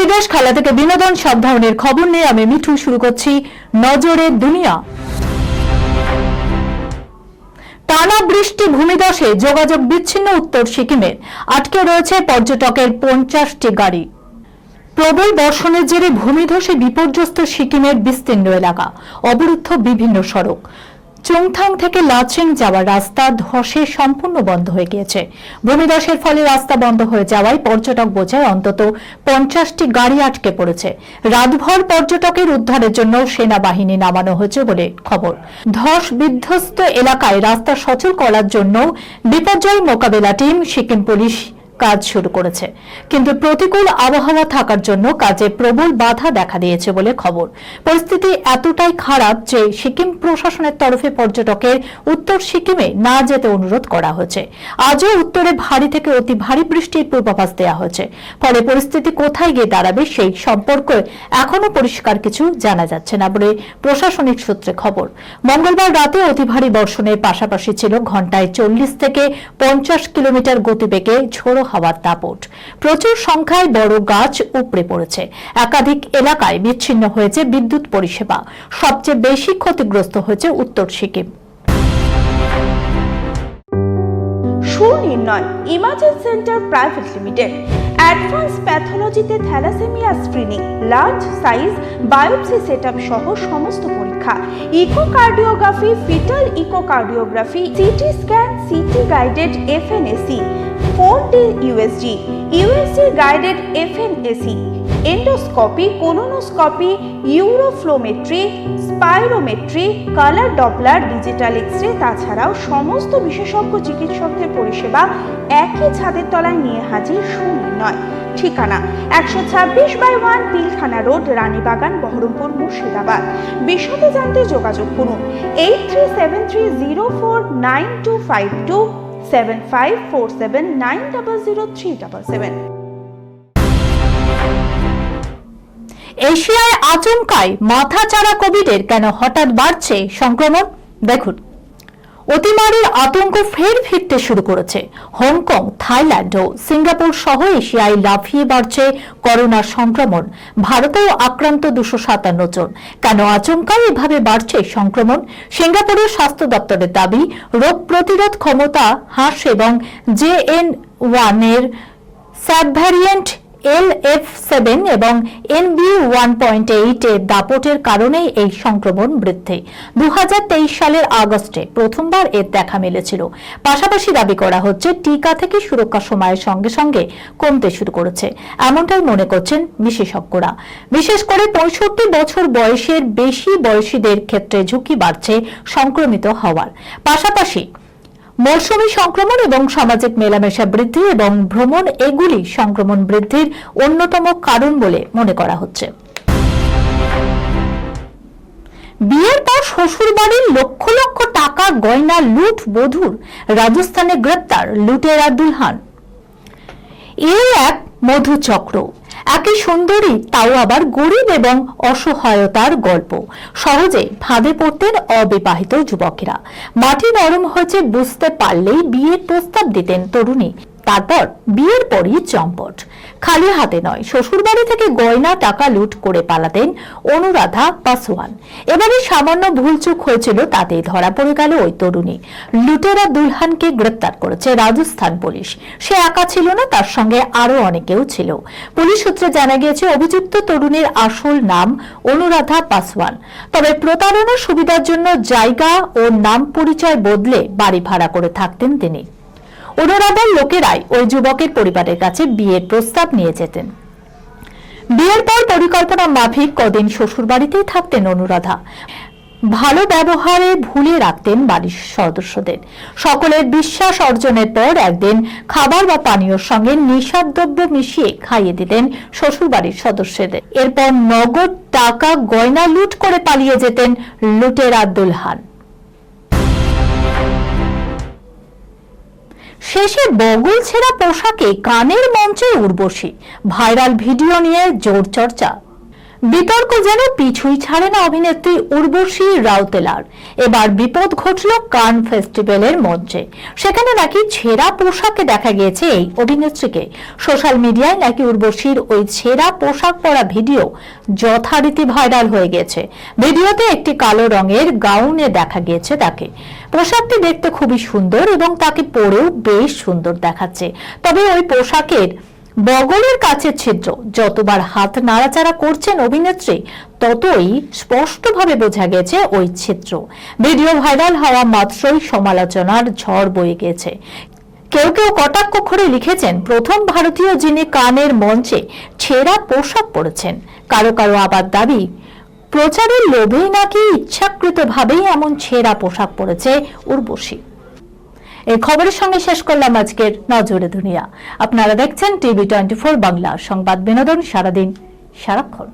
বিদেশ, খেলা থেকে বিনোদন, সব ধরনের খবর নিয়ে আমি মিঠু শুরু করছি নজরের দুনিয়া। টানা বৃষ্টি, ভূমিধসে যোগাযোগ বিচ্ছিন্ন উত্তর সিকিমের। আটকে রয়েছে পর্যটকের 50টি গাড়ি। প্রবল বর্ষণের জেরে ভূমিধসে বিপর্যস্ত সিকিমের বিস্তীর্ণ এলাকা, অবরুদ্ধ বিভিন্ন সড়ক। চুংথাং থেকে লাচিং যাওয়ার রাস্তা ধসে সম্পূর্ণ বন্ধ হয়ে গিয়েছে। ভূমিধসের ফলে রাস্তা বন্ধ হয়ে যাওয়ায় পর্যটক বোঝায় অন্তত 50টি গাড়ি আটকে পড়েছে। রাতভর পর্যটকের উদ্ধারের জন্য সেনাবাহিনী নামানো হয়েছে বলে খবর। ধস বিধ্বস্ত এলাকায় রাস্তা সচল করার জন্য বিপর্যয় মোকাবেলা টিম সিকিম পুলিশ কাজ শুরু করেছে, কিন্তু প্রতিকূল আবহাওয়া থাকার জন্য কাজে প্রবল বাধা দেখা দিয়েছে বলে খবর। পরিস্থিতি এতটাই খারাপ যে সিকিম প্রশাসনের তরফে পর্যটকের উত্তর সিকিমে না যেতে অনুরোধ করা হয়েছে। আজও উত্তরে ভারী থেকে অতি ভারী বৃষ্টির পূর্বাভাস দেওয়া হয়েছে। ফলে পরিস্থিতি কোথায় গিয়ে দাঁড়াবে সেই সম্পর্কে এখনো পরিষ্কার কিছু জানা যাচ্ছে না বলে প্রশাসনিক সূত্রে খবর। মঙ্গলবার রাতে অতি ভারী বর্ষণের পাশাপাশি ছিল ঘন্টায় 40 থেকে 50 কিলোমিটার গতিবেগে ঝোড়ো হাওয়ার দাপট। প্রচুর সংখ্যায় বড় গাছ উপড়ে পড়েছে। একাধিক এলাকায় বিচ্ছিন্ন হয়েছে বিদ্যুৎ পরিষেবা। সবচেয়ে বেশি ক্ষতিগ্রস্ত হয়েছে উত্তর Sikkim. Sunirnay imaging centre private limited advance প্যাথোলজিতে thalassemia screening, large size biopsy setup সহ সমস্ত পরীক্ষা, echocardiography, fetal echocardiography, CT scan, CT guided FNAC, 4D USG, USG guided FNAC, endoscopy, colonoscopy, uroflowmetry, spirometry, colour Doppler, digital X-ray, তাছাড়াও সমস্ত বিশেষজ্ঞ চিকিৎসকদের পরিষেবা একই ছাদের তলায় নিয়ে হাজির সুনির্ণয়। ঠিকানা 126/1 পিলখানা রোড, রানীবাগান, বহরমপুর, মুর্শিদাবাদ। বিশদে জানতে যোগাযোগ করুন 8373049252 7547900377। এশিয়ায় আচমকায় মাথাচাড়া কোভিডের কেন হঠাৎ বাড়ছে সংক্রমণ? দেখুন, অতিমারির আতঙ্ক ফের ফিরতে শুরু করেছে। হংকং, থাইল্যান্ড ও সিঙ্গাপুর সহ এশিয়ায় লাফিয়ে বাড়ছে করোনার সংক্রমণ। ভারতেও আক্রান্ত 257 জন। কেন আচমকায় এভাবে বাড়ছে সংক্রমণ? সিঙ্গাপুরের স্বাস্থ্য দপ্তরের দাবি, রোগ প্রতিরোধ ক্ষমতা হ্রাস এবং JN.1 এর সাবভ্যারিয়েন্ট LF7 এবং NB1.8 এর দাপটের কারণেই এই সংক্রমণ বৃদ্ধি। 2023 সালের আগস্টে প্রথমবার এর দেখা মিলেছিল। পাশাপাশি দাবি করা হচ্ছে টিকা থেকে সুরক্ষা সময়ের সঙ্গে সঙ্গে কমতে শুরু করেছে, এমনটাই মনে করছেন বিশেষজ্ঞরা। বিশেষ করে 65 বছর বয়সের বেশি বয়সীদের ক্ষেত্রে ঝুঁকি বাড়ছে সংক্রমিত হওয়ার। পাশাপাশি মৌসুমী সংক্রমণ এবং সামাজিক মেলামেশা বৃদ্ধি এবং ভ্রমণ, এগুলি সংক্রমণ বৃদ্ধির অন্যতম কারণ বলে মনে করা হচ্ছে। বিয়ের পর শ্বশুরবাড়ির লক্ষ লক্ষ টাকা গয়না লুট, বধূর রাজস্থানে গ্রেপ্তার লুটেরা দুলহান। এই এক মধুচক্র, একই সুন্দরী, তাও আবার গরিব এবং অসহায়তার গল্প। সহজে ফাঁদে পড়তেন অবিবাহিত যুবকেরা। মাটি নরম হয়েছে বুঝতে পারলেই বিয়ের প্রস্তাব দিতেন তরুণী। তারপর বিয়ের পরই চম্পট। খালি হাতে নয়, শ্বশুরবাড়ি থেকে গয়না টাকা লুট করে পালাতেন অনুরাধা পাসওয়ান। এবারে সামান্য ভুলচুক হয়েছিল, তাতেই ধরা পড়ে গেল ওই তরুণী। লুটেরা দুলহানকে গ্রেপ্তার করেছে রাজস্থান পুলিশ। সে একা ছিল না, তার সঙ্গে আরো অনেকেও ছিল। পুলিশ সূত্রে জানা গিয়েছে অভিযুক্ত তরুণীর আসল নাম অনুরাধা পাসওয়ান। তবে প্রতারণার সুবিধার জন্য জায়গা ও নাম পরিচয় বদলে বাড়ি ভাড়া করে থাকতেন তিনি। অনুরাধার লোকেরাই ওই যুবকের পরিবারের কাছে বিয়ের প্রস্তাব নিয়ে যেতেন। বিয়ের পর পরিকল্পনা মাফিক কদিন শ্বশুর বাড়িতেই থাকতেন অনুরাধা। ভালো ব্যবহারে ভুলে রাখতেন বাড়ির সদস্যদের। সকলের বিশ্বাস অর্জনের পর একদিন খাবার বা পানীয়র সঙ্গে নেশাদ্রব্য মিশিয়ে খাইয়ে দিতেন শ্বশুরবাড়ির সদস্যদের। এরপর নগদ টাকা গয়না লুট করে পালিয়ে যেতেন লুটেরা দুলহান। শেষে বগল ছেঁড়া পোশাকে গানের মঞ্চে উর্বশী। ভাইরাল ভিডিও নিয়ে জোর চর্চা। বিতর্ক যেন পিছুই ছাড়ে না অভিনেত্রী উর্বশী রাউতেলার। এবার বিপদ ঘটল কান ফেস্টিভ্যালের মঞ্চে। সেখানে নাকি ছেঁড়া পোশাকে দেখা গিয়েছে এই অভিনেত্রীকে। সোশ্যাল মিডিয়ায় নাকি উর্বশীর ওই ছেঁড়া পোশাক পরা ভিডিও যথারীতি ভাইরাল হয়ে গেছে। ভিডিওতে একটি কালো রঙের গাউনে দেখা গিয়েছে তাকে। পোশাকটি দেখতে খুবই সুন্দর এবং তাকে পরেও বেশ সুন্দর দেখাচ্ছে। তবে ওই পোশাকের বগলের কাছে ছিদ্র। যতবার হাত নাড়াচাড়া করছেন অভিনেত্রী ততই স্পষ্টভাবে বোঝা গেছে ওই ছিদ্র। ভিডিও ভাইরাল হওয়া মাত্রই সমালোচনার ঝড় বয়ে গেছে। কেউ কেউ কটাক্ষ করে লিখেছেন, প্রথম ভারতীয় যিনি কানের মঞ্চে ছেঁড়া পোশাক পরেছেন। কারো কারো আবার দাবি, প্রচারের লোভেই নাকি ইচ্ছাকৃতভাবেই এমন ছেঁড়া পোশাক পরেছে উর্বশী। এই খবরের সঙ্গে শেষ করলাম আজকের নজরে দুনিয়া। আপনারা দেখছেন টিভি 24 বাংলা, সংবাদ বিনোদন সারাদিন সারাক্ষণ।